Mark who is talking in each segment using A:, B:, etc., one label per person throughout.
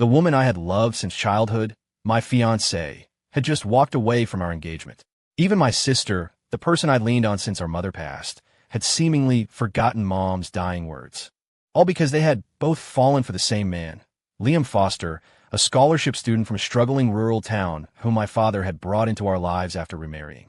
A: The woman I had loved since childhood, my fiancée, had just walked away from our engagement. Even my sister, the person I'd leaned on since our mother passed, had seemingly forgotten Mom's dying words. All because they had both fallen for the same man, Liam Foster, a scholarship student from a struggling rural town whom my father had brought into our lives after remarrying.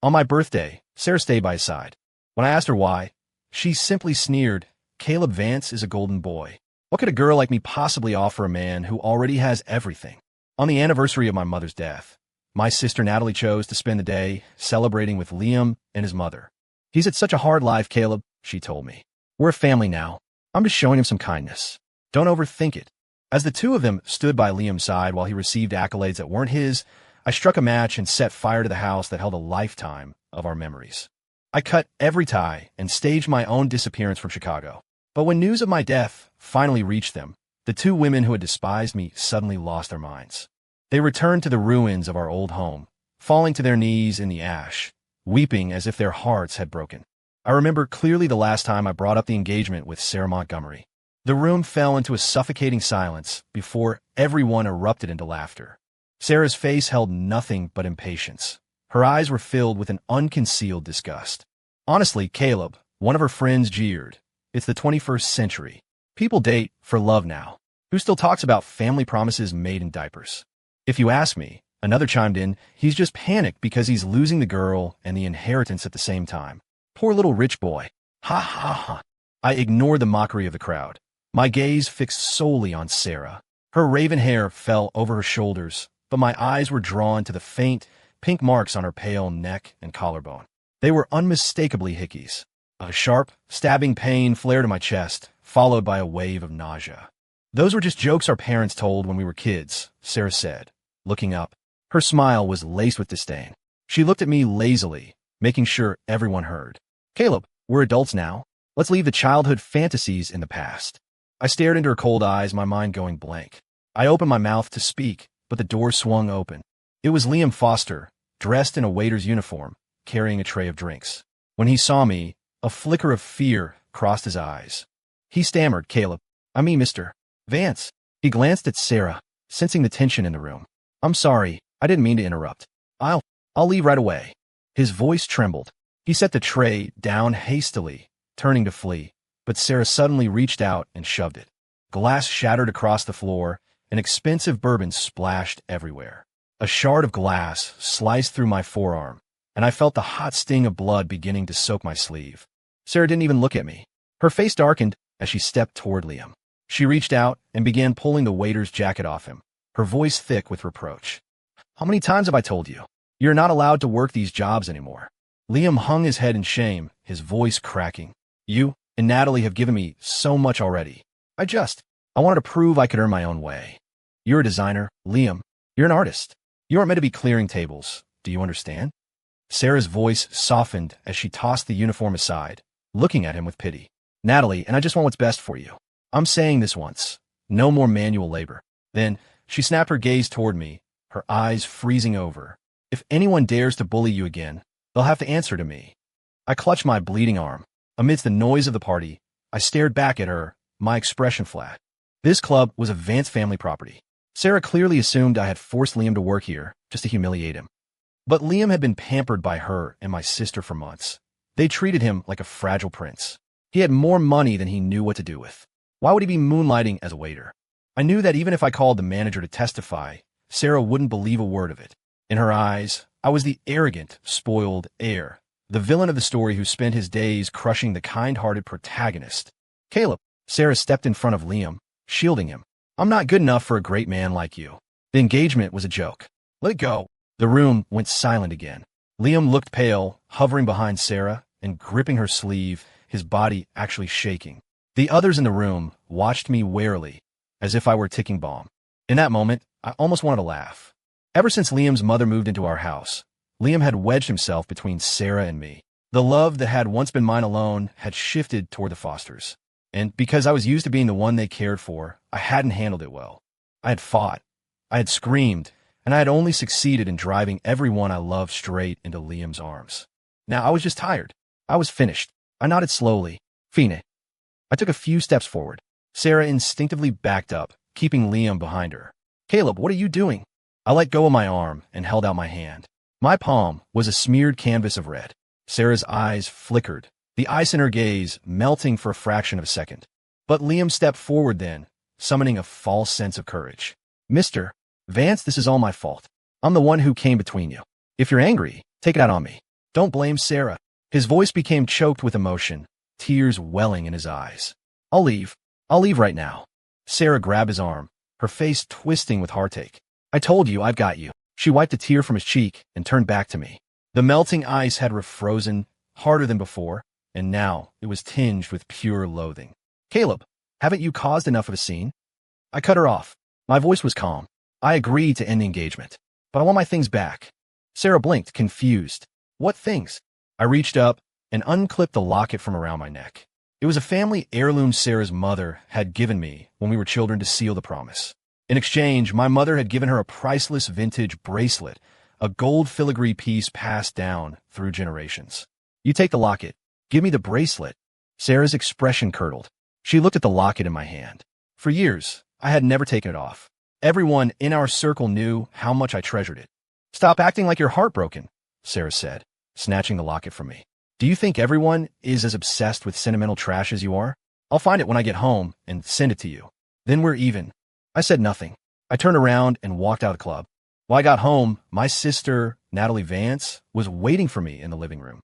A: On my birthday, Sarah stayed by his side. When I asked her why, she simply sneered, "Caleb Vance is a golden boy. What could a girl like me possibly offer a man who already has everything?" On the anniversary of my mother's death, my sister Natalie chose to spend the day celebrating with Liam and his mother. "He's had such a hard life, Caleb," she told me. "We're a family now. I'm just showing him some kindness. Don't overthink it." As the two of them stood by Liam's side while he received accolades that weren't his, I struck a match and set fire to the house that held a lifetime of our memories. I cut every tie and staged my own disappearance from Chicago. But when news of my death finally reached them, the two women who had despised me suddenly lost their minds. They returned to the ruins of our old home, falling to their knees in the ash, weeping as if their hearts had broken. I remember clearly the last time I brought up the engagement with Sarah Montgomery. The room fell into a suffocating silence before everyone erupted into laughter. Sarah's face held nothing but impatience. Her eyes were filled with an unconcealed disgust. "Honestly, Caleb," one of her friends jeered, "it's the 21st century. People date for love now. Who still talks about family promises made in diapers?" "If you ask me," another chimed in, "he's just panicked because he's losing the girl and the inheritance at the same time. Poor little rich boy. Ha ha ha." I ignored the mockery of the crowd, my gaze fixed solely on Sarah. Her raven hair fell over her shoulders, but my eyes were drawn to the faint, pink marks on her pale neck and collarbone. They were unmistakably Hickey's. A sharp, stabbing pain flared in my chest, followed by a wave of nausea. "Those were just jokes our parents told when we were kids," Sarah said, looking up. Her smile was laced with disdain. She looked at me lazily, making sure everyone heard. "Caleb, we're adults now. Let's leave the childhood fantasies in the past." I stared into her cold eyes, my mind going blank. I opened my mouth to speak, but the door swung open. It was Liam Foster, dressed in a waiter's uniform, carrying a tray of drinks. When he saw me, a flicker of fear crossed his eyes. He stammered, "Caleb, I mean Mr. Vance." He glanced at Sarah, sensing the tension in the room. "I'm sorry, I didn't mean to interrupt. I'll leave right away." His voice trembled. He set the tray down hastily, turning to flee, but Sarah suddenly reached out and shoved it. Glass shattered across the floor, and expensive bourbon splashed everywhere. A shard of glass sliced through my forearm, and I felt the hot sting of blood beginning to soak my sleeve. Sarah didn't even look at me. Her face darkened as she stepped toward Liam. She reached out and began pulling the waiter's jacket off him, her voice thick with reproach. "How many times have I told you? You're not allowed to work these jobs anymore." Liam hung his head in shame, his voice cracking. "You and Natalie have given me so much already. I wanted to prove I could earn my own way. You're a designer, Liam. You're an artist. You aren't meant to be clearing tables. Do you understand?" Sarah's voice softened as she tossed the uniform aside, looking at him with pity. "Natalie, and I just want what's best for you. I'm saying this once. No more manual labor." Then she snapped her gaze toward me, her eyes freezing over. "If anyone dares to bully you again, they'll have to answer to me." I clutched my bleeding arm. Amidst the noise of the party, I stared back at her, my expression flat. This club was a Vance family property. Sarah clearly assumed I had forced Liam to work here just to humiliate him. But Liam had been pampered by her and my sister for months. They treated him like a fragile prince. He had more money than he knew what to do with. Why would he be moonlighting as a waiter? I knew that even if I called the manager to testify, Sarah wouldn't believe a word of it. In her eyes, I was the arrogant, spoiled heir, the villain of the story who spent his days crushing the kind-hearted protagonist. "Caleb," Sarah stepped in front of Liam, shielding him. "I'm not good enough for a great man like you. The engagement was a joke. Let it go." The room went silent again. Liam looked pale, hovering behind Sarah and gripping her sleeve, his body actually shaking. The others in the room watched me warily, as if I were a ticking bomb. In that moment, I almost wanted to laugh. Ever since Liam's mother moved into our house, Liam had wedged himself between Sarah and me. The love that had once been mine alone had shifted toward the Fosters. And because I was used to being the one they cared for, I hadn't handled it well. I had fought, I had screamed, and I had only succeeded in driving everyone I loved straight into Liam's arms. Now I was just tired. I was finished. I nodded slowly. "Fine." I took a few steps forward. Sarah instinctively backed up, keeping Liam behind her. "Caleb, what are you doing?" I let go of my arm and held out my hand. My palm was a smeared canvas of red. Sarah's eyes flickered, the ice in her gaze melting for a fraction of a second. But Liam stepped forward then, summoning a false sense of courage. "Mr. Vance, this is all my fault. I'm the one who came between you. If you're angry, take it out on me. Don't blame Sarah." His voice became choked with emotion, tears welling in his eyes. I'll leave right now." Sarah grabbed his arm, her face twisting with heartache. "I told you, I've got you." She wiped a tear from his cheek and turned back to me. The melting ice had refrozen harder than before, and now it was tinged with pure loathing. "Caleb, haven't you caused enough of a scene?" I cut her off. My voice was calm. "I agreed to end the engagement, but I want my things back." Sarah blinked, confused. "What things?" I reached up and unclipped the locket from around my neck. It was a family heirloom Sarah's mother had given me when we were children to seal the promise. In exchange, my mother had given her a priceless vintage bracelet, a gold filigree piece passed down through generations. "You take the locket. Give me the bracelet." Sarah's expression curdled. She looked at the locket in my hand. For years, I had never taken it off. Everyone in our circle knew how much I treasured it. "Stop acting like you're heartbroken," Sarah said, snatching the locket from me. "Do you think everyone is as obsessed with sentimental trash as you are? I'll find it when I get home and send it to you. Then we're even." I said nothing. I turned around and walked out of the club. When I got home, my sister, Natalie Vance, was waiting for me in the living room.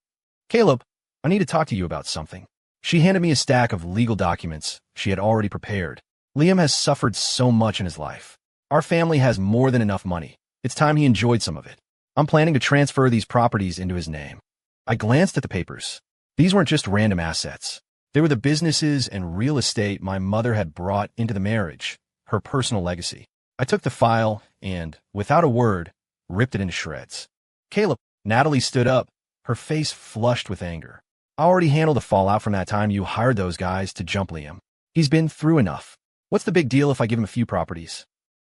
A: "Caleb, I need to talk to you about something." She handed me a stack of legal documents she had already prepared. "Liam has suffered so much in his life. Our family has more than enough money. It's time he enjoyed some of it. I'm planning to transfer these properties into his name." I glanced at the papers. These weren't just random assets. They were the businesses and real estate my mother had brought into the marriage, her personal legacy. I took the file and, without a word, ripped it into shreds. "Caleb," Natalie stood up, her face flushed with anger. "I already handled the fallout from that time you hired those guys to jump Liam. He's been through enough. What's the big deal if I give him a few properties?"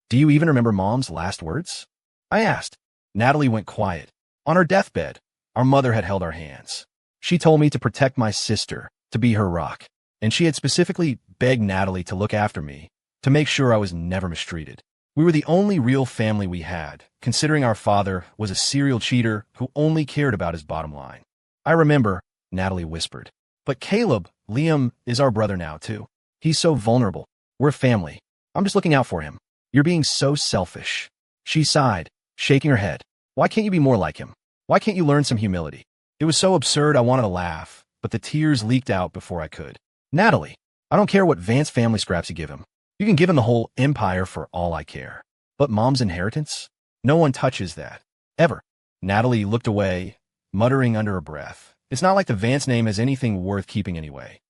A: "Do you even remember Mom's last words?" I asked. Natalie went quiet. On her deathbed, our mother had held our hands. She told me to protect my sister, to be her rock, and she had specifically begged Natalie to look after me, to make sure I was never mistreated. We were the only real family we had, considering our father was a serial cheater who only cared about his bottom line. "I remember," Natalie whispered. "But Caleb, Liam is our brother now, too. He's so vulnerable. We're family. I'm just looking out for him. You're being so selfish." She sighed, shaking her head. "Why can't you be more like him? Why can't you learn some humility?" It was so absurd I wanted to laugh, but the tears leaked out before I could. "Natalie, I don't care what Vance family scraps you give him. You can give him the whole empire for all I care. But Mom's inheritance? No one touches that. Ever." Natalie looked away, muttering under her breath. "It's not like the Vance name has anything worth keeping anyway."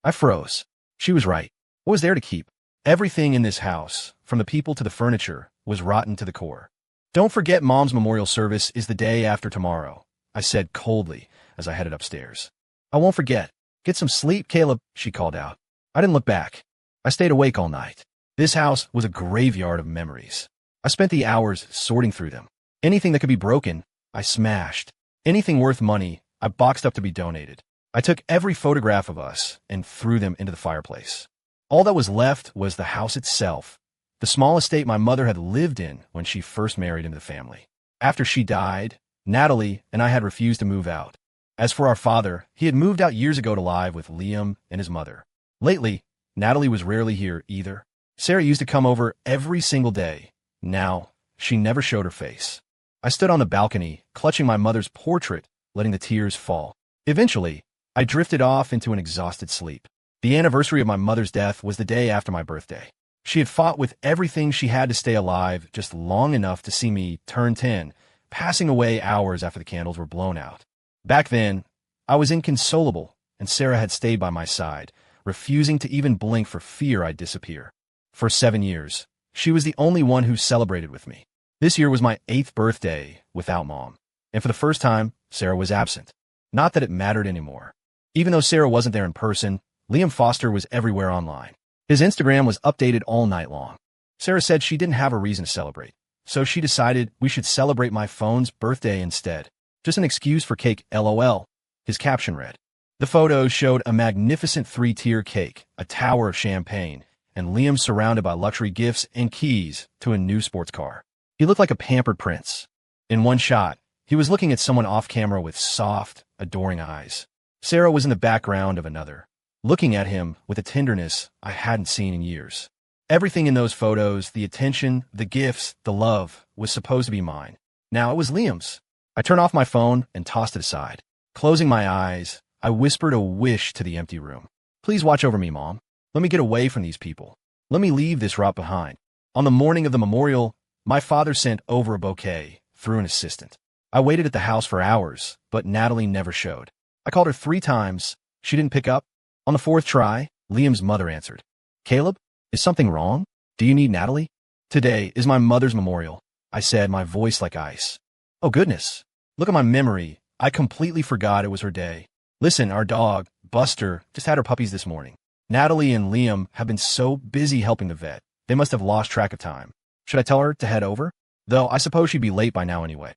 A: I froze. She was right. What was there to keep? Everything in this house, from the people to the furniture, was rotten to the core. "Don't forget Mom's memorial service is the day after tomorrow," I said coldly as I headed upstairs. "I won't forget. Get some sleep, Caleb," she called out. I didn't look back. I stayed awake all night. This house was a graveyard of memories. I spent the hours sorting through them. Anything that could be broken, I smashed. Anything worth money, I boxed up to be donated. I took every photograph of us and threw them into the fireplace. All that was left was the house itself, the small estate my mother had lived in when she first married into the family. After she died, Natalie and I had refused to move out. As for our father, he had moved out years ago to live with Liam and his mother. Lately, Natalie was rarely here either. Sarah used to come over every single day. Now, she never showed her face. I stood on the balcony, clutching my mother's portrait, letting the tears fall. Eventually, I drifted off into an exhausted sleep. The anniversary of my mother's death was the day after my birthday. She had fought with everything she had to stay alive just long enough to see me turn 10, passing away hours after the candles were blown out. Back then, I was inconsolable, and Sarah had stayed by my side, refusing to even blink for fear I'd disappear. For 7 years, she was the only one who celebrated with me. This year was my 8th birthday without Mom, and for the first time, Sarah was absent. Not that it mattered anymore. Even though Sarah wasn't there in person, Liam Foster was everywhere online. His Instagram was updated all night long. Sarah said she didn't have a reason to celebrate, so she decided we should celebrate my phone's birthday instead. Just an excuse for cake, LOL, his caption read. The photos showed a magnificent 3-tier cake, a tower of champagne, and Liam surrounded by luxury gifts and keys to a new sports car. He looked like a pampered prince. In one shot, he was looking at someone off camera with soft, adoring eyes. Sarah was in the background of another, looking at him with a tenderness I hadn't seen in years. Everything in those photos, the attention, the gifts, the love, was supposed to be mine. Now it was Liam's. I turned off my phone and tossed it aside. Closing my eyes, I whispered a wish to the empty room. Please watch over me, Mom. Let me get away from these people. Let me leave this rot behind. On the morning of the memorial, my father sent over a bouquet through an assistant. I waited at the house for hours, but Natalie never showed. I called her 3 times. She didn't pick up. On the 4th try, Liam's mother answered. Caleb, is something wrong? Do you need Natalie? Today is my mother's memorial, I said, my voice like ice. Oh goodness. Look at my memory. I completely forgot it was her day. Listen, our dog, Buster, just had her puppies this morning. Natalie and Liam have been so busy helping the vet, they must have lost track of time. Should I tell her to head over? Though I suppose she'd be late by now anyway.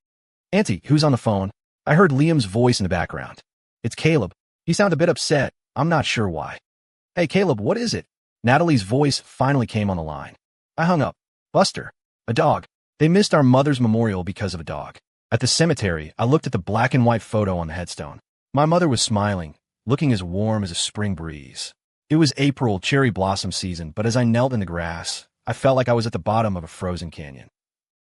A: Auntie, who's on the phone? I heard Liam's voice in the background. It's Caleb. He sounded a bit upset. I'm not sure why. Hey, Caleb, what is it? Natalie's voice finally came on the line. I hung up. Buster. A dog. They missed our mother's memorial because of a dog. At the cemetery, I looked at the black and white photo on the headstone. My mother was smiling, looking as warm as a spring breeze. It was April cherry blossom season, but as I knelt in the grass, I felt like I was at the bottom of a frozen canyon.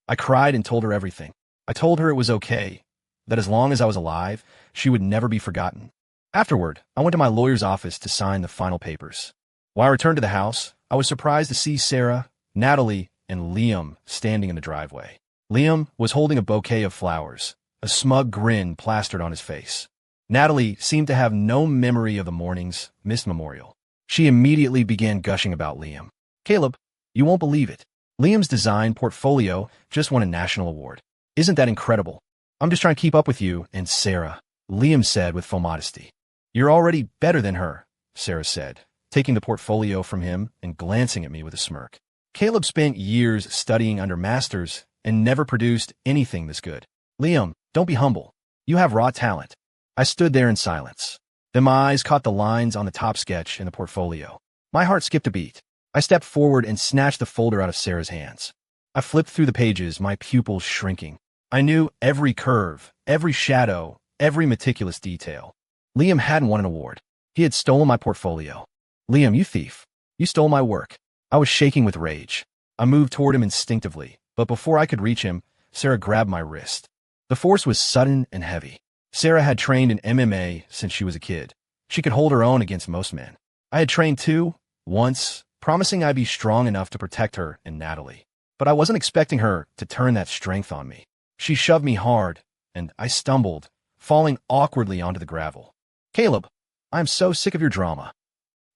A: I cried and told her everything. I told her it was okay, that as long as I was alive, she would never be forgotten. Afterward, I went to my lawyer's office to sign the final papers. When I returned to the house, I was surprised to see Sarah, Natalie, and Liam standing in the driveway. Liam was holding a bouquet of flowers, a smug grin plastered on his face. Natalie seemed to have no memory of the morning's missed memorial. She immediately began gushing about Liam. Caleb, you won't believe it. Liam's design portfolio just won a national award. Isn't that incredible? I'm just trying to keep up with you and Sarah, Liam said with full modesty. You're already better than her, Sarah said, taking the portfolio from him and glancing at me with a smirk. Caleb spent years studying under masters and never produced anything this good. Liam, don't be humble. You have raw talent. I stood there in silence. Then my eyes caught the lines on the top sketch in the portfolio. My heart skipped a beat. I stepped forward and snatched the folder out of Sarah's hands. I flipped through the pages, my pupils shrinking. I knew every curve, every shadow, every meticulous detail. Liam hadn't won an award. He had stolen my portfolio. Liam, you thief. You stole my work. I was shaking with rage. I moved toward him instinctively, but before I could reach him, Sarah grabbed my wrist. The force was sudden and heavy. Sarah had trained in MMA since she was a kid. She could hold her own against most men. I had trained too, once, promising I'd be strong enough to protect her and Natalie. But I wasn't expecting her to turn that strength on me. She shoved me hard, and I stumbled, falling awkwardly onto the gravel. Caleb, I'm so sick of your drama.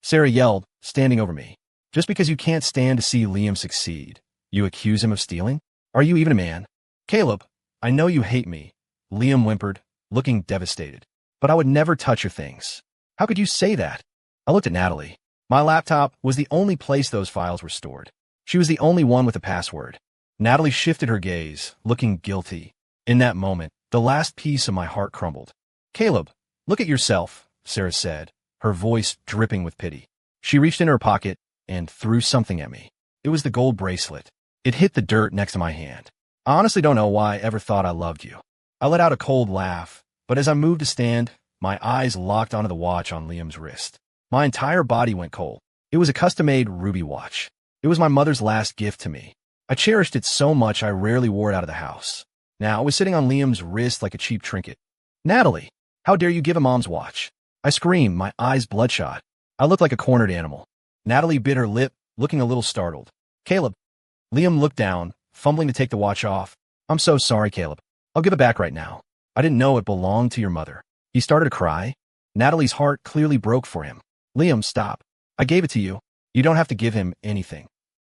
A: Sarah yelled, standing over me. Just because you can't stand to see Liam succeed, you accuse him of stealing? Are you even a man? Caleb, I know you hate me, Liam whimpered, looking devastated. But I would never touch your things. How could you say that? I looked at Natalie. My laptop was the only place those files were stored. She was the only one with a password. Natalie shifted her gaze, looking guilty. In that moment, the last piece of my heart crumbled. Caleb, look at yourself, Sarah said, her voice dripping with pity. She reached in her pocket and threw something at me. It was the gold bracelet. It hit the dirt next to my hand. I honestly don't know why I ever thought I loved you. I let out a cold laugh, but as I moved to stand, my eyes locked onto the watch on Liam's wrist. My entire body went cold. It was a custom-made ruby watch. It was my mother's last gift to me. I cherished it so much I rarely wore it out of the house. Now it was sitting on Liam's wrist like a cheap trinket. Natalie, how dare you give a mom's watch? I screamed, my eyes bloodshot. I looked like a cornered animal. Natalie bit her lip, looking a little startled. Caleb. Liam looked down, fumbling to take the watch off. I'm so sorry, Caleb. I'll give it back right now. I didn't know it belonged to your mother. He started to cry. Natalie's heart clearly broke for him. Liam, stop. I gave it to you. You don't have to give him anything.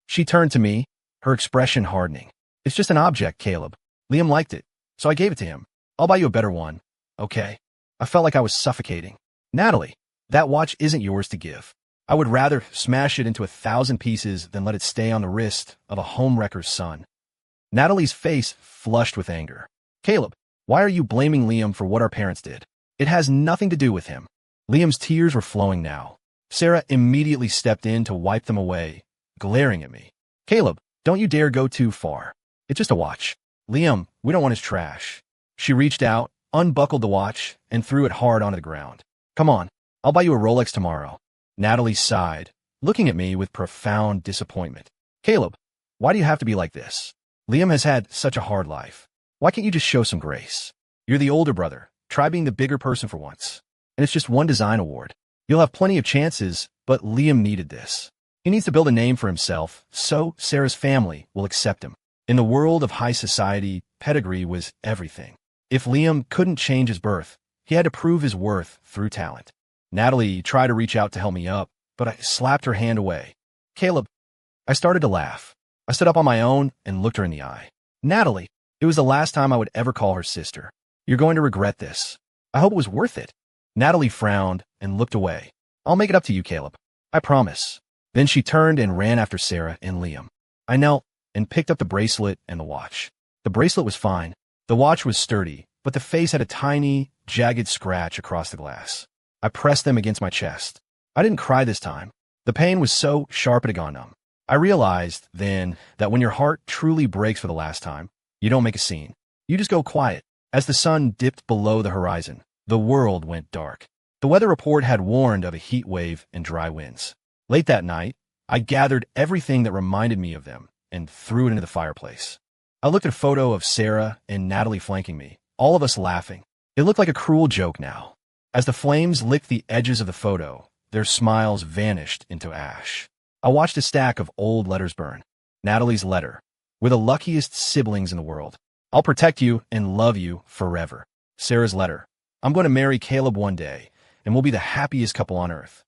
A: She turned to me, her expression hardening. It's just an object, Caleb. Liam liked it, so I gave it to him. I'll buy you a better one. Okay. I felt like I was suffocating. Natalie, that watch isn't yours to give. I would rather smash it into 1,000 pieces than let it stay on the wrist of a homewrecker's son. Natalie's face flushed with anger. Caleb, why are you blaming Liam for what our parents did? It has nothing to do with him. Liam's tears were flowing now. Sarah immediately stepped in to wipe them away, glaring at me. Caleb, don't you dare go too far. It's just a watch. Liam, we don't want his trash. She reached out, unbuckled the watch, and threw it hard onto the ground. Come on, I'll buy you a Rolex tomorrow. Natalie sighed, looking at me with profound disappointment. Caleb, why do you have to be like this? Liam has had such a hard life. Why can't you just show some grace? You're the older brother. Try being the bigger person for once. And it's just one design award. You'll have plenty of chances, but Liam needed this. He needs to build a name for himself, so Sarah's family will accept him. In the world of high society, pedigree was everything. If Liam couldn't change his birth, he had to prove his worth through talent. Natalie tried to reach out to help me up, but I slapped her hand away. Caleb, I started to laugh. I stood up on my own and looked her in the eye. Natalie, it was the last time I would ever call her sister. You're going to regret this. I hope it was worth it. Natalie frowned and looked away. I'll make it up to you, Caleb. I promise. Then she turned and ran after Sarah and Liam. I knelt and picked up the bracelet and the watch. The bracelet was fine. The watch was sturdy, but the face had a tiny, jagged scratch across the glass. I pressed them against my chest. I didn't cry this time. The pain was so sharp it had gone numb. I realized then that when your heart truly breaks for the last time, you don't make a scene. You just go quiet. As the sun dipped below the horizon, the world went dark. The weather report had warned of a heat wave and dry winds. Late that night, I gathered everything that reminded me of them and threw it into the fireplace. I looked at a photo of Sarah and Natalie flanking me, all of us laughing. It looked like a cruel joke now. As the flames licked the edges of the photo, their smiles vanished into ash. I watched a stack of old letters burn. Natalie's letter. We're the luckiest siblings in the world. I'll protect you and love you forever. Sarah's letter. I'm going to marry Caleb one day, and we'll be the happiest couple on earth.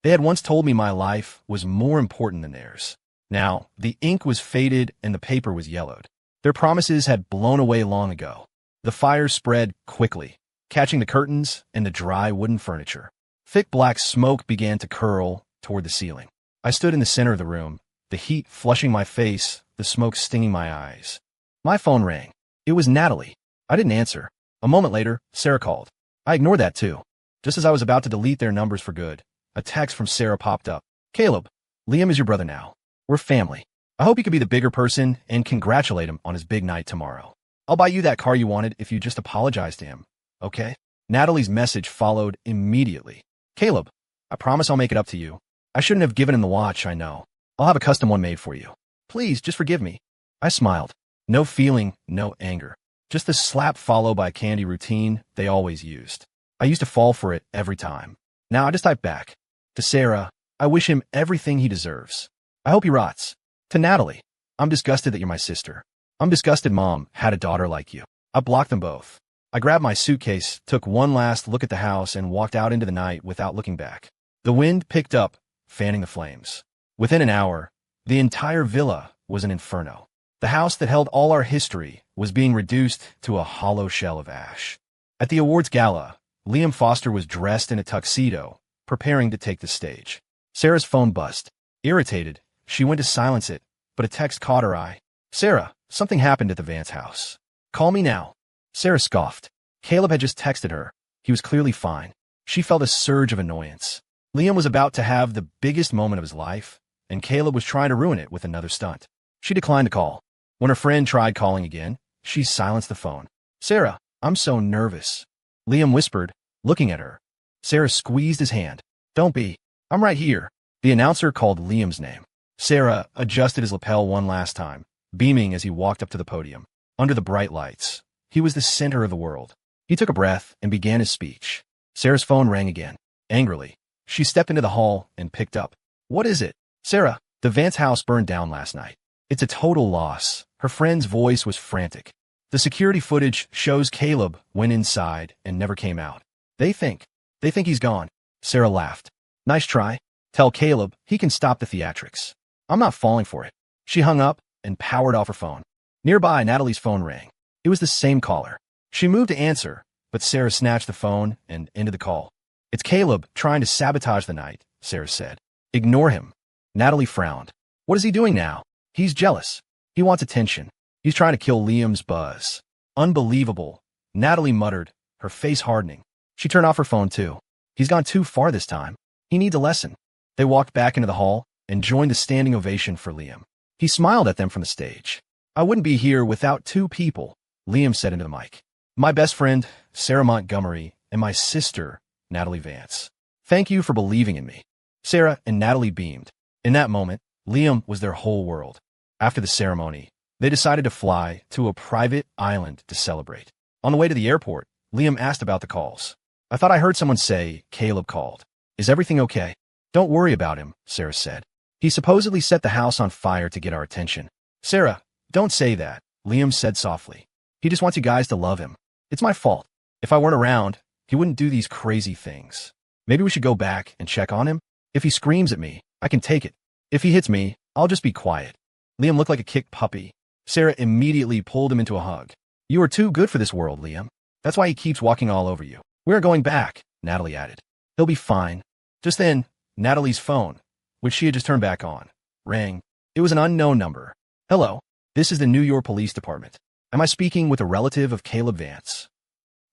A: They had once told me my life was more important than theirs. Now, the ink was faded and the paper was yellowed. Their promises had blown away long ago. The fire spread quickly, catching the curtains and the dry wooden furniture. Thick black smoke began to curl toward the ceiling. I stood in the center of the room, the heat flushing my face, the smoke stinging my eyes. My phone rang. It was Natalie. I didn't answer. A moment later, Sarah called. I ignored that too. Just as I was about to delete their numbers for good, a text from Sarah popped up. Caleb, Liam is your brother now. We're family. I hope you could be the bigger person and congratulate him on his big night tomorrow. I'll buy you that car you wanted if you just apologize to him. Okay? Natalie's message followed immediately. Caleb, I promise I'll make it up to you. I shouldn't have given him the watch, I know. I'll have a custom one made for you. Please, just forgive me. I smiled. No feeling, no anger. Just the slap followed by candy routine they always used. I used to fall for it every time. Now I just type back. To Sarah, I wish him everything he deserves. I hope he rots. To Natalie, I'm disgusted that you're my sister. I'm disgusted Mom had a daughter like you. I blocked them both. I grabbed my suitcase, took one last look at the house, and walked out into the night without looking back. The wind picked up, fanning the flames. Within an hour, the entire villa was an inferno. The house that held all our history was being reduced to a hollow shell of ash. At the awards gala, Liam Foster was dressed in a tuxedo, preparing to take the stage. Sarah's phone buzzed. Irritated, she went to silence it, but a text caught her eye. Sarah, something happened at the Vance house. Call me now. Sarah scoffed. Caleb had just texted her. He was clearly fine. She felt a surge of annoyance. Liam was about to have the biggest moment of his life, and Caleb was trying to ruin it with another stunt. She declined to call. When her friend tried calling again, she silenced the phone. Sarah, I'm so nervous. Liam whispered, looking at her. Sarah squeezed his hand. Don't be. I'm right here. The announcer called Liam's name. Sarah adjusted his lapel one last time, beaming as he walked up to the podium. Under the bright lights, he was the center of the world. He took a breath and began his speech. Sarah's phone rang again. Angrily, she stepped into the hall and picked up. What is it? Sarah, the Vance house burned down last night. It's a total loss. Her friend's voice was frantic. The security footage shows Caleb went inside and never came out. They think he's gone. Sarah laughed. Nice try. Tell Caleb he can stop the theatrics. I'm not falling for it. She hung up and powered off her phone. Nearby, Natalie's phone rang. It was the same caller. She moved to answer, but Sarah snatched the phone and ended the call. It's Caleb trying to sabotage the night, Sarah said. Ignore him. Natalie frowned. What is he doing now? He's jealous. He wants attention. He's trying to kill Liam's buzz. Unbelievable. Natalie muttered, her face hardening. She turned off her phone too. He's gone too far this time. He needs a lesson. They walked back into the hall, and joined the standing ovation for Liam. He smiled at them from the stage. "I wouldn't be here without two people," Liam said into the mic. "My best friend, Sarah Montgomery, and my sister, Natalie Vance. Thank you for believing in me." Sarah and Natalie beamed. In that moment, Liam was their whole world. After the ceremony, they decided to fly to a private island to celebrate. On the way to the airport, Liam asked about the calls. "I thought I heard someone say Caleb called. Is everything okay?" "Don't worry about him," Sarah said. "He supposedly set the house on fire to get our attention." "Sarah, don't say that," Liam said softly. "He just wants you guys to love him. It's my fault. If I weren't around, he wouldn't do these crazy things. Maybe we should go back and check on him? If he screams at me, I can take it. If he hits me, I'll just be quiet." Liam looked like a kicked puppy. Sarah immediately pulled him into a hug. "You are too good for this world, Liam. That's why he keeps walking all over you." "We're going back," Natalie added. "He'll be fine." Just then, Natalie's phone, which she had just turned back on, rang. It was an unknown number. "Hello, this is the New York Police Department. Am I speaking with a relative of Caleb Vance?"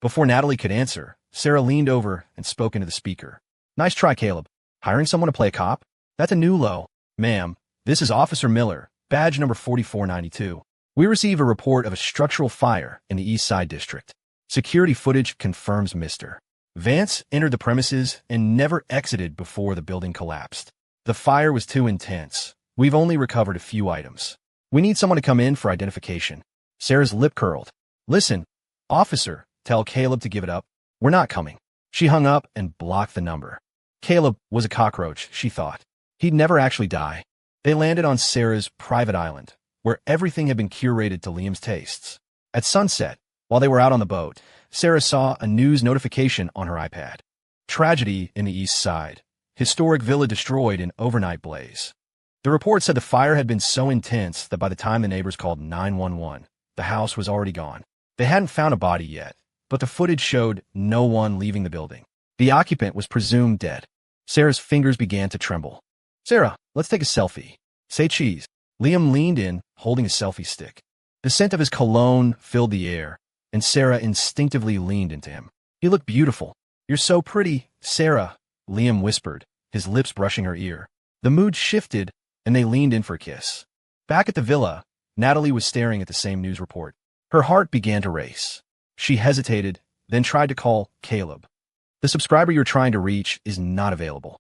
A: Before Natalie could answer, Sarah leaned over and spoke into the speaker. "Nice try, Caleb. Hiring someone to play a cop? That's a new low. Ma'am, this is Officer Miller, badge number 4492. We receive a report of a structural fire in the East Side District. Security footage confirms Mr. Vance entered the premises and never exited before the building collapsed. The fire was too intense. We've only recovered a few items. We need someone to come in for identification." Sarah's lip curled. "Listen, officer, tell Caleb to give it up. We're not coming." She hung up and blocked the number. Caleb was a cockroach, she thought. He'd never actually die. They landed on Sarah's private island, where everything had been curated to Liam's tastes. At sunset, while they were out on the boat, Sarah saw a news notification on her iPad. "Tragedy in the East Side. Historic villa destroyed in overnight blaze." The report said the fire had been so intense that by the time the neighbors called 911, the house was already gone. They hadn't found a body yet, but the footage showed no one leaving the building. The occupant was presumed dead. Sarah's fingers began to tremble. "Sarah, let's take a selfie. Say cheese." Liam leaned in, holding a selfie stick. The scent of his cologne filled the air, and Sarah instinctively leaned into him. "You look beautiful." "You're so pretty, Sarah," Liam whispered, his lips brushing her ear. The mood shifted, and they leaned in for a kiss. Back at the villa, Natalie was staring at the same news report. Her heart began to race. She hesitated, then tried to call Caleb. "The subscriber you're trying to reach is not available."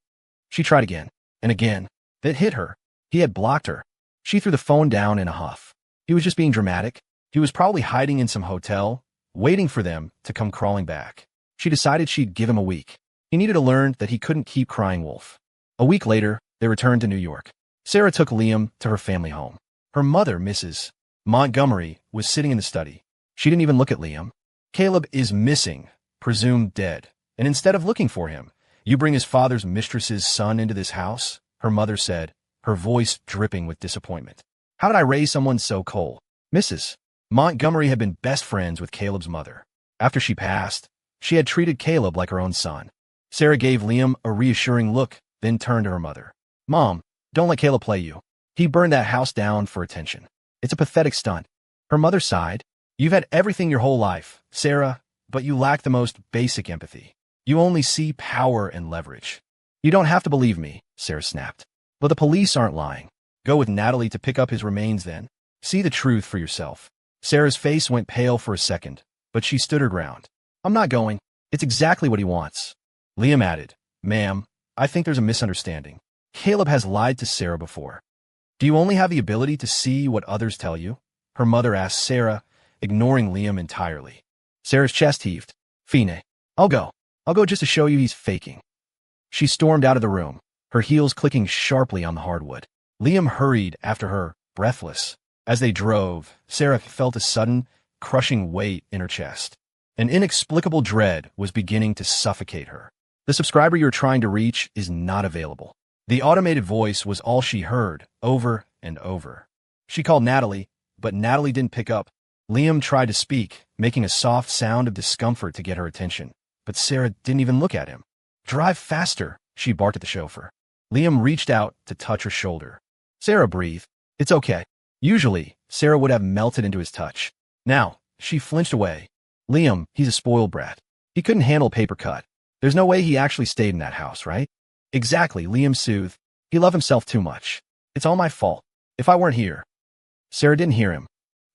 A: She tried again, and again. That hit her. He had blocked her. She threw the phone down in a huff. He was just being dramatic. He was probably hiding in some hotel, waiting for them to come crawling back. She decided she'd give him a week. He needed to learn that he couldn't keep crying wolf. A week later, they returned to New York. Sarah took Liam to her family home. Her mother, Mrs. Montgomery, was sitting in the study. She didn't even look at Liam. "Caleb is missing, presumed dead. And instead of looking for him, you bring his father's mistress's son into this house?" her mother said, her voice dripping with disappointment. "How did I raise someone so cold?" Mrs. Montgomery had been best friends with Caleb's mother. After she passed, she had treated Caleb like her own son. Sarah gave Liam a reassuring look, then turned to her mother. "Mom, don't let Caleb play you. He burned that house down for attention. It's a pathetic stunt." Her mother sighed. "You've had everything your whole life, Sarah, but you lack the most basic empathy. You only see power and leverage." "You don't have to believe me," Sarah snapped. "But the police aren't lying. Go with Natalie to pick up his remains then. See the truth for yourself." Sarah's face went pale for a second, but she stood her ground. "I'm not going. It's exactly what he wants." Liam added, "Ma'am, I think there's a misunderstanding. Caleb has lied to Sarah before." "Do you only have the ability to see what others tell you?" her mother asked Sarah, ignoring Liam entirely. Sarah's chest heaved. "Fine. I'll go. I'll go just to show you he's faking." She stormed out of the room, her heels clicking sharply on the hardwood. Liam hurried after her, breathless. As they drove, Sarah felt a sudden, crushing weight in her chest. An inexplicable dread was beginning to suffocate her. "The subscriber you're trying to reach is not available." The automated voice was all she heard, over and over. She called Natalie, but Natalie didn't pick up. Liam tried to speak, making a soft sound of discomfort to get her attention, but Sarah didn't even look at him. "Drive faster," she barked at the chauffeur. Liam reached out to touch her shoulder. Sarah breathed. "It's okay." Usually, Sarah would have melted into his touch. Now, she flinched away. "Liam, he's a spoiled brat. He couldn't handle a paper cut. There's no way he actually stayed in that house, right?" "Exactly," Liam soothed. He loved himself too much. It's all my fault. If I weren't here. Sarah didn't hear him.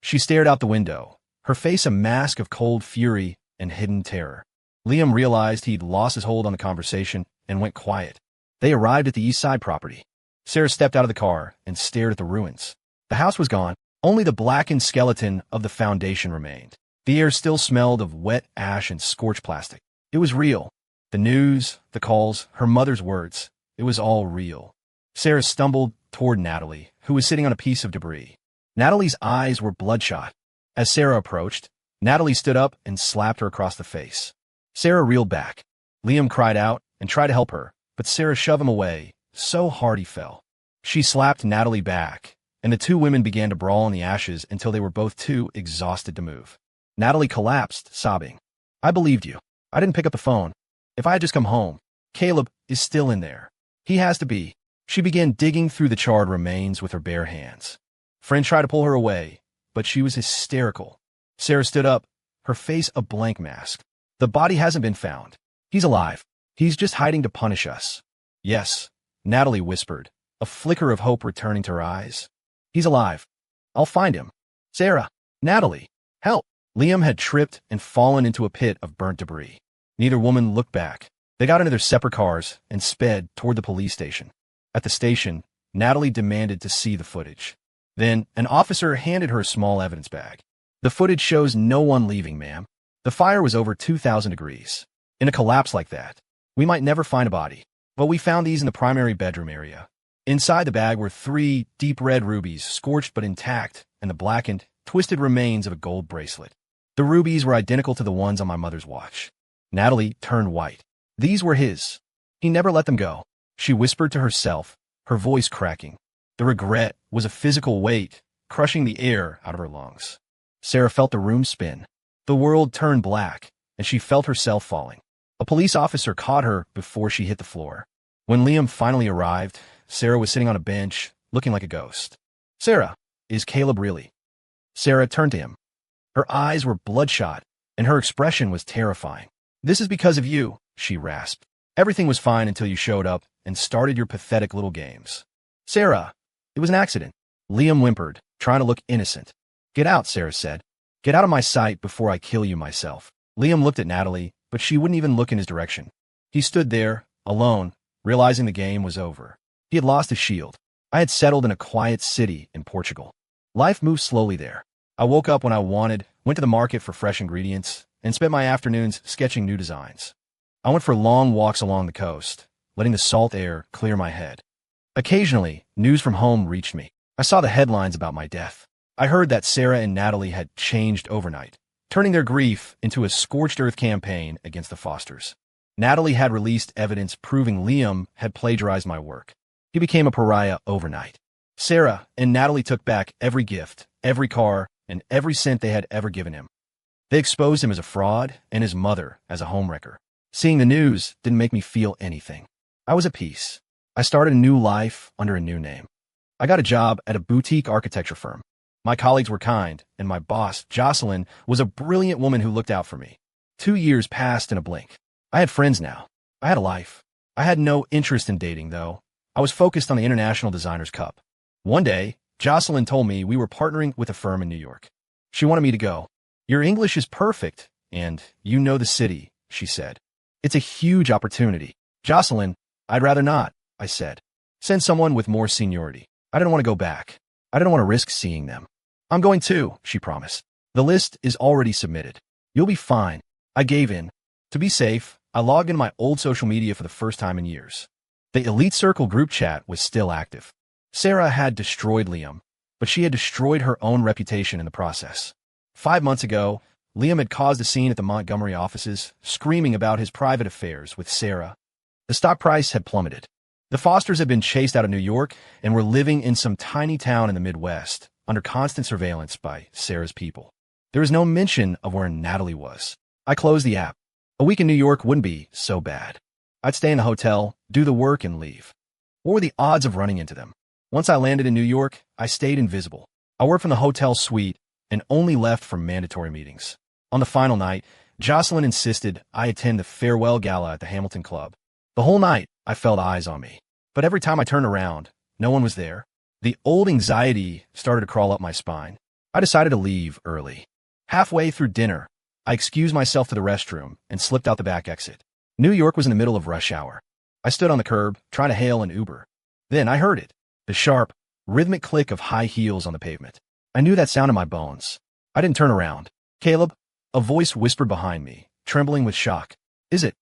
A: She stared out the window, her face a mask of cold fury and hidden terror. Liam realized he'd lost his hold on the conversation and went quiet. They arrived at the East Side property. Sarah stepped out of the car and stared at the ruins. The house was gone. Only the blackened skeleton of the foundation remained. The air still smelled of wet ash and scorched plastic. It was real. The news, the calls, her mother's words. It was all real. Sarah stumbled toward Natalie, who was sitting on a piece of debris. Natalie's eyes were bloodshot. As Sarah approached, Natalie stood up and slapped her across the face. Sarah reeled back. Liam cried out and tried to help her, but Sarah shoved him away, so hard he fell. She slapped Natalie back, and the two women began to brawl in the ashes until they were both too exhausted to move. Natalie collapsed, sobbing. I believed you. I didn't pick up the phone. If I had just come home. Caleb is still in there. He has to be. She began digging through the charred remains with her bare hands. Friend tried to pull her away, but she was hysterical. Sarah stood up, her face a blank mask. The body hasn't been found. He's alive. He's just hiding to punish us. Yes, Natalie whispered, a flicker of hope returning to her eyes. He's alive. I'll find him. Sarah, Natalie, help. Liam had tripped and fallen into a pit of burnt debris. Neither woman looked back. They got into their separate cars and sped toward the police station. At the station, Natalie demanded to see the footage. Then, an officer handed her a small evidence bag. The footage shows no one leaving, ma'am. The fire was over 2,000 degrees. In a collapse like that, we might never find a body. But we found these in the primary bedroom area. Inside the bag were 3 deep red rubies, scorched but intact, and the blackened, twisted remains of a gold bracelet. The rubies were identical to the ones on my mother's watch. Natalie turned white. These were his. He never let them go. She whispered to herself, her voice cracking. The regret was a physical weight, crushing the air out of her lungs. Sarah felt the room spin. The world turned black, and she felt herself falling. A police officer caught her before she hit the floor. When Liam finally arrived, Sarah was sitting on a bench, looking like a ghost. Sarah, is Caleb really? Sarah turned to him. Her eyes were bloodshot, and her expression was terrifying. This is because of you, she rasped. Everything was fine until you showed up and started your pathetic little games. Sarah, it was an accident. Liam whimpered, trying to look innocent. Get out, Sarah said. Get out of my sight before I kill you myself. Liam looked at Natalie, but she wouldn't even look in his direction. He stood there, alone, realizing the game was over. He had lost his shield. I had settled in a quiet city in Portugal. Life moved slowly there. I woke up when I wanted, went to the market for fresh ingredients, and spent my afternoons sketching new designs. I went for long walks along the coast, letting the salt air clear my head. Occasionally, news from home reached me. I saw the headlines about my death. I heard that Sarah and Natalie had changed overnight, turning their grief into a scorched earth campaign against the Fosters. Natalie had released evidence proving Liam had plagiarized my work. He became a pariah overnight. Sarah and Natalie took back every gift, every car, and every cent they had ever given him. They exposed him as a fraud and his mother as a homewrecker. Seeing the news didn't make me feel anything. I was at peace. I started a new life under a new name. I got a job at a boutique architecture firm. My colleagues were kind, and my boss, Jocelyn, was a brilliant woman who looked out for me. 2 years passed in a blink. I had friends now. I had a life. I had no interest in dating, though. I was focused on the International Designers Cup. One day, Jocelyn told me we were partnering with a firm in New York. She wanted me to go. Your English is perfect, and you know the city, she said. It's a huge opportunity. Jocelyn, I'd rather not, I said. Send someone with more seniority. I didn't want to go back. I didn't want to risk seeing them. I'm going too, she promised. The list is already submitted. You'll be fine. I gave in. To be safe, I logged into my old social media for the first time in years. The Elite Circle group chat was still active. Sarah had destroyed Liam, but she had destroyed her own reputation in the process. 5 months ago, Liam had caused a scene at the Montgomery offices, screaming about his private affairs with Sarah. The stock price had plummeted. The Fosters had been chased out of New York and were living in some tiny town in the Midwest, under constant surveillance by Sarah's people. There was no mention of where Natalie was. I closed the app. A week in New York wouldn't be so bad. I'd stay in the hotel, do the work, and leave. What were the odds of running into them? Once I landed in New York, I stayed invisible. I worked from the hotel suite and only left for mandatory meetings. On the final night, Jocelyn insisted I attend the farewell gala at the Hamilton Club. The whole night, I felt eyes on me. But every time I turned around, no one was there. The old anxiety started to crawl up my spine. I decided to leave early. Halfway through dinner, I excused myself to the restroom and slipped out the back exit. New York was in the middle of rush hour. I stood on the curb, trying to hail an Uber. Then I heard it, the sharp, rhythmic click of high heels on the pavement. I knew that sound in my bones. I didn't turn around. "Caleb," a voice whispered behind me, trembling with shock. Is it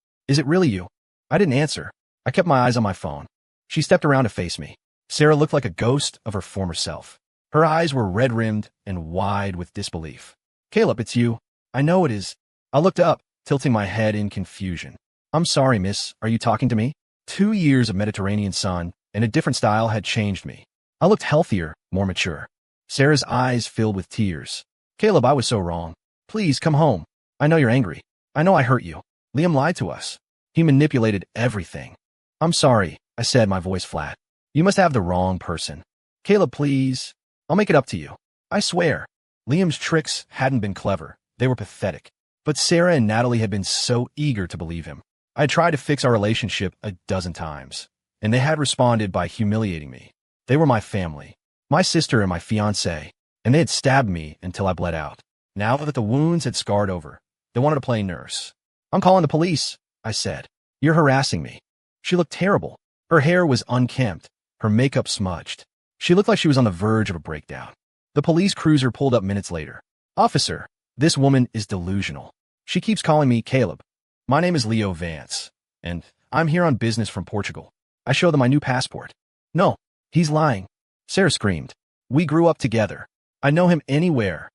A: really you?" I didn't answer. I kept my eyes on my phone. She stepped around to face me. Sarah looked like a ghost of her former self. Her eyes were red-rimmed and wide with disbelief. "Caleb, it's you." "I know it is." I looked up, tilting my head in confusion. "I'm sorry, miss. Are you talking to me?" 2 years of Mediterranean sun and a different style had changed me. I looked healthier, more mature. Sarah's eyes filled with tears. "Caleb, I was so wrong. Please come home. I know you're angry. I know I hurt you. Liam lied to us. He manipulated everything." "I'm sorry," I said, my voice flat. "You must have the wrong person." "Caleb, please. I'll make it up to you. I swear." Liam's tricks hadn't been clever. They were pathetic. But Sarah and Natalie had been so eager to believe him. I had tried to fix our relationship a dozen times, and they had responded by humiliating me. They were my family, my sister and my fiancé, and they had stabbed me until I bled out. Now that the wounds had scarred over, they wanted to play nurse. "I'm calling the police," I said. "You're harassing me." She looked terrible. Her hair was unkempt, her makeup smudged. She looked like she was on the verge of a breakdown. The police cruiser pulled up minutes later. "Officer, this woman is delusional. She keeps calling me Caleb. My name is Leo Vance, and I'm here on business from Portugal." I showed them my new passport. "No, he's lying." Sarah screamed. "We grew up together. I know him anywhere."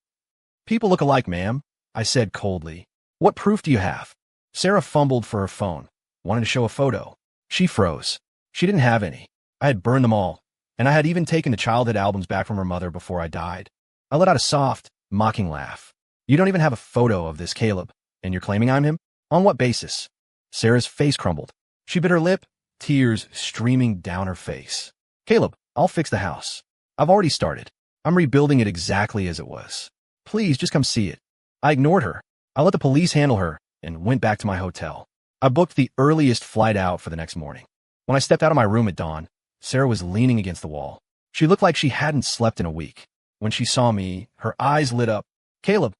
A: "People look alike, ma'am," I said coldly. "What proof do you have?" Sarah fumbled for her phone, wanted to show a photo. She froze. She didn't have any. I had burned them all, and I had even taken the childhood albums back from her mother before I died. I let out a soft, mocking laugh. "You don't even have a photo of this Caleb, and you're claiming I'm him? On what basis?" Sarah's face crumbled. She bit her lip, tears streaming down her face. "Caleb, I'll fix the house. I've already started. I'm rebuilding it exactly as it was. Please, just come see it." I ignored her. I let the police handle her and went back to my hotel. I booked the earliest flight out for the next morning. When I stepped out of my room at dawn, Sarah was leaning against the wall. She looked like she hadn't slept in a week. When she saw me, her eyes lit up. "Caleb,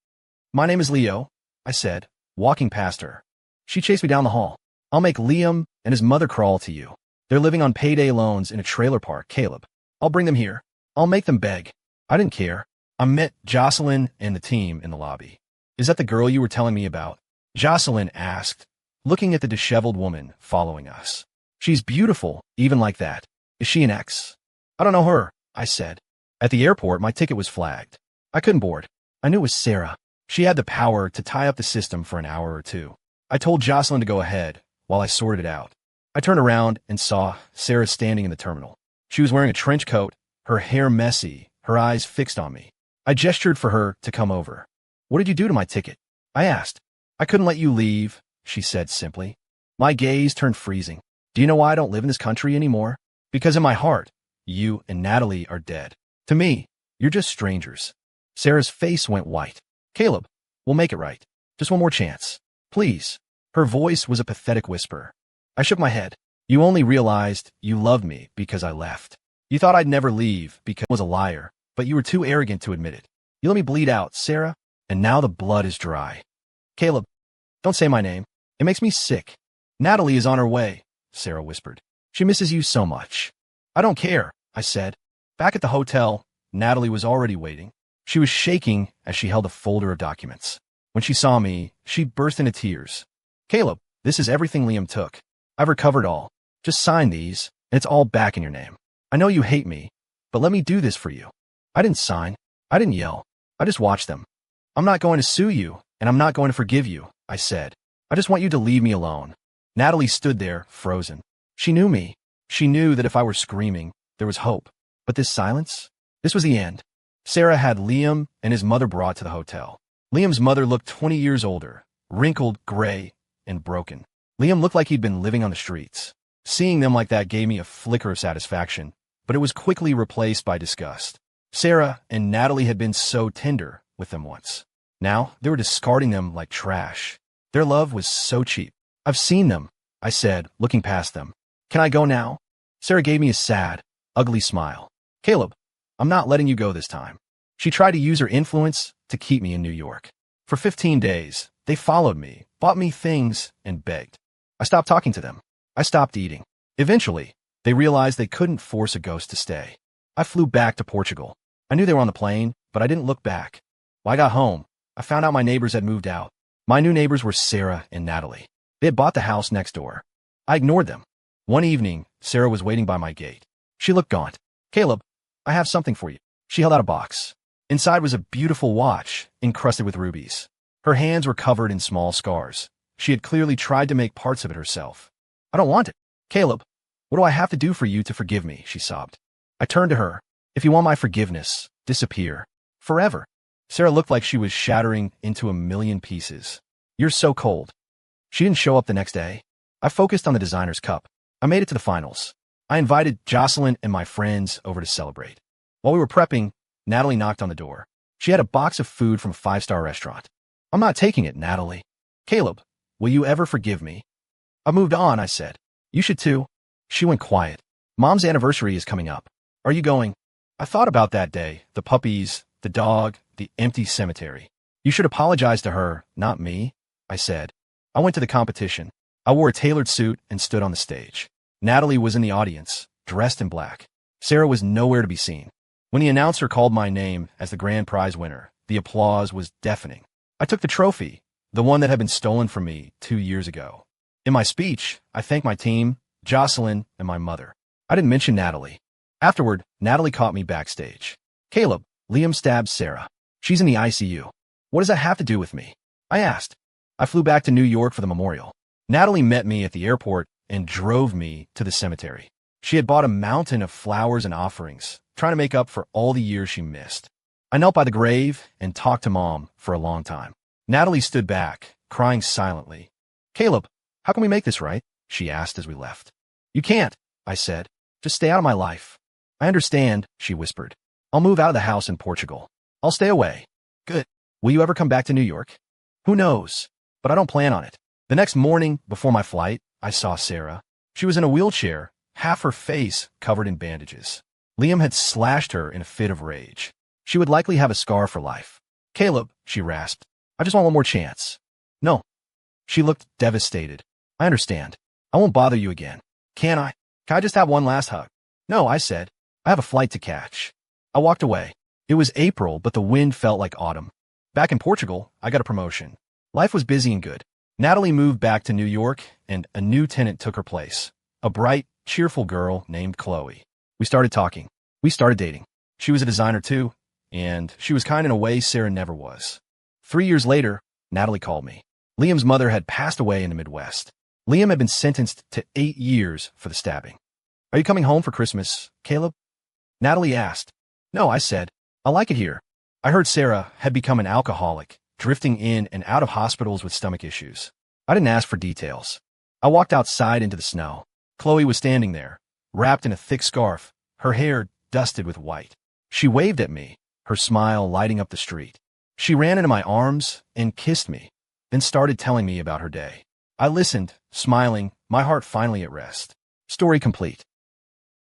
A: my name is Leo," I said, walking past her. She chased me down the hall. "I'll make Liam and his mother crawl to you. They're living on payday loans in a trailer park, Caleb. I'll bring them here. I'll make them beg." I didn't care. I met Jocelyn and the team in the lobby. "Is that the girl you were telling me about?" Jocelyn asked, looking at the disheveled woman following us. "She's beautiful, even like that. Is she an ex?" "I don't know her," I said. At the airport, my ticket was flagged. I couldn't board. I knew it was Sarah. She had the power to tie up the system for an hour or two. I told Jocelyn to go ahead while I sorted it out. I turned around and saw Sarah standing in the terminal. She was wearing a trench coat, her hair messy, her eyes fixed on me. I gestured for her to come over. "What did you do to my ticket?" I asked. "I couldn't let you leave," she said simply. My gaze turned freezing. "Do you know why I don't live in this country anymore? Because in my heart, you and Natalie are dead. To me, you're just strangers." Sarah's face went white. "Caleb, we'll make it right. Just one more chance. Please." Her voice was a pathetic whisper. I shook my head. "You only realized you loved me because I left. You thought I'd never leave because I was a liar, but you were too arrogant to admit it. You let me bleed out, Sarah, and now the blood is dry." "Caleb, don't say my name. It makes me sick." "Natalie is on her way," Sarah whispered. "She misses you so much." "I don't care," I said. Back at the hotel, Natalie was already waiting. She was shaking as she held a folder of documents. When she saw me, she burst into tears. "Caleb, this is everything Liam took. I've recovered all. Just sign these, and it's all back in your name. I know you hate me, but let me do this for you." I didn't sign. I didn't yell. I just watched them. "I'm not going to sue you, and I'm not going to forgive you," I said. "I just want you to leave me alone." Natalie stood there, frozen. She knew me. She knew that if I were screaming, there was hope. But this silence? This was the end. Sarah had Liam and his mother brought to the hotel. Liam's mother looked 20 years older, wrinkled, gray, and broken. Liam looked like he'd been living on the streets. Seeing them like that gave me a flicker of satisfaction, but it was quickly replaced by disgust. Sarah and Natalie had been so tender with them once. Now they were discarding them like trash. Their love was so cheap. "I've seen them," I said, looking past them. "Can I go now?" Sarah gave me a sad, ugly smile. Caleb, I'm not letting you go this time. She tried to use her influence to keep me in New York. For 15 days, they followed me, bought me things, and begged. I stopped talking to them. I stopped eating. Eventually, they realized they couldn't force a ghost to stay. I flew back to Portugal. I knew they were on the plane, but I didn't look back. When I got home, I found out my neighbors had moved out. My new neighbors were Sarah and Natalie. They had bought the house next door. I ignored them. One evening, Sarah was waiting by my gate. She looked gaunt. Caleb, I have something for you. She held out a box. Inside was a beautiful watch, encrusted with rubies. Her hands were covered in small scars. She had clearly tried to make parts of it herself. I don't want it. Caleb, what do I have to do for you to forgive me? She sobbed. I turned to her. If you want my forgiveness, disappear. Forever. Sarah looked like she was shattering into a million pieces. You're so cold. She didn't show up the next day. I focused on the designer's cup. I made it to the finals. I invited Jocelyn and my friends over to celebrate. While we were prepping, Natalie knocked on the door. She had a box of food from a 5-star restaurant. I'm not taking it, Natalie. Caleb, will you ever forgive me? I moved on, I said. You should too. She went quiet. Mom's anniversary is coming up. Are you going? I thought about that day, the puppies, the dog, the empty cemetery. You should apologize to her, not me, I said. I went to the competition. I wore a tailored suit and stood on the stage. Natalie was in the audience, dressed in black. Sarah was nowhere to be seen. When the announcer called my name as the grand prize winner, the applause was deafening. I took the trophy, the one that had been stolen from me 2 years ago. In my speech, I thanked my team, Jocelyn, and my mother. I didn't mention Natalie. Afterward, Natalie caught me backstage. Caleb, Liam stabbed Sarah. She's in the ICU. What does that have to do with me? I asked. I flew back to New York for the memorial. Natalie met me at the airport and drove me to the cemetery. She had bought a mountain of flowers and offerings, trying to make up for all the years she missed. I knelt by the grave and talked to Mom for a long time. Natalie stood back, crying silently. Caleb, how can we make this right? She asked as we left. You can't, I said. Just stay out of my life. I understand, she whispered. I'll move out of the house in Portugal. I'll stay away. Good. Will you ever come back to New York? Who knows? But I don't plan on it. The next morning, before my flight, I saw Sarah. She was in a wheelchair, half her face covered in bandages. Liam had slashed her in a fit of rage. She would likely have a scar for life. Caleb, she rasped, I just want one more chance. No. She looked devastated. I understand. I won't bother you again. Can I? Can I just have one last hug? No, I said. I have a flight to catch. I walked away. It was April, but the wind felt like autumn. Back in Portugal, I got a promotion. Life was busy and good. Natalie moved back to New York, and a new tenant took her place. A bright, cheerful girl named Chloe. We started talking. We started dating. She was a designer too, and she was kind in a way Sarah never was. 3 years later, Natalie called me. Liam's mother had passed away in the Midwest. Liam had been sentenced to 8 years for the stabbing. Are you coming home for Christmas, Caleb? Natalie asked. No, I said. I like it here. I heard Sarah had become an alcoholic, drifting in and out of hospitals with stomach issues. I didn't ask for details. I walked outside into the snow. Chloe was standing there, wrapped in a thick scarf, her hair dusted with white. She waved at me, her smile lighting up the street. She ran into my arms and kissed me, then started telling me about her day. I listened, smiling, my heart finally at rest. Story complete.